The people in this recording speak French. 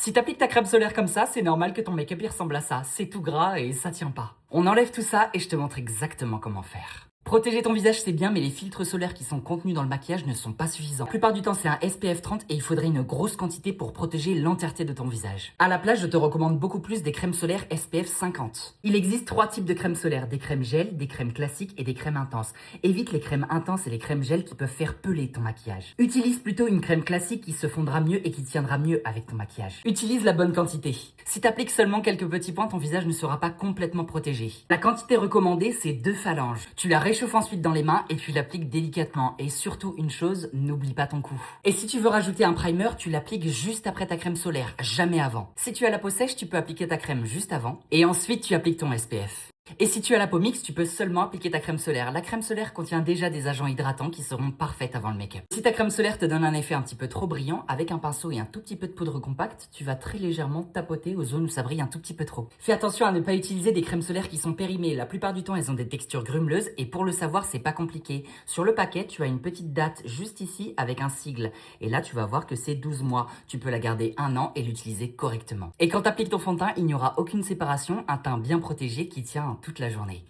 Si t'appliques ta crème solaire comme ça, c'est normal que ton make-up y ressemble à ça. C'est tout gras et ça tient pas. On enlève tout ça et je te montre exactement comment faire. Protéger ton visage c'est bien, mais les filtres solaires qui sont contenus dans le maquillage ne sont pas suffisants. La plupart du temps c'est un SPF 30 et il faudrait une grosse quantité pour protéger l'entièreté de ton visage. À la place, je te recommande beaucoup plus des crèmes solaires SPF 50. Il existe 3 types de crèmes solaires, des crèmes gel, des crèmes classiques et des crèmes intenses. Évite les crèmes intenses et les crèmes gel qui peuvent faire peler ton maquillage. Utilise plutôt une crème classique qui se fondra mieux et qui tiendra mieux avec ton maquillage. Utilise la bonne quantité. Si t'appliques seulement quelques petits points, ton visage ne sera pas complètement protégé. La quantité recommandée c'est 2 phalanges. Tu la réchauffes ensuite dans les mains et tu l'appliques délicatement. Et surtout une chose, n'oublie pas ton cou. Et si tu veux rajouter un primer, tu l'appliques juste après ta crème solaire, jamais avant. Si tu as la peau sèche, tu peux appliquer ta crème juste avant et ensuite tu appliques ton SPF. Et si tu as la peau mixte, tu peux seulement appliquer ta crème solaire. La crème solaire contient déjà des agents hydratants qui seront parfaits avant le make-up. Si ta crème solaire te donne un effet un petit peu trop brillant, avec un pinceau et un tout petit peu de poudre compacte, tu vas très légèrement tapoter aux zones où ça brille un tout petit peu trop. Fais attention à ne pas utiliser des crèmes solaires qui sont périmées. La plupart du temps, elles ont des textures grumeleuses et pour le savoir, c'est pas compliqué. Sur le paquet, tu as une petite date juste ici avec un sigle. Et là, tu vas voir que c'est 12 mois. Tu peux la garder 1 an et l'utiliser correctement. Et quand tu appliques ton fond de teint, il n'y aura aucune séparation, un teint bien protégé qui tient toute la journée.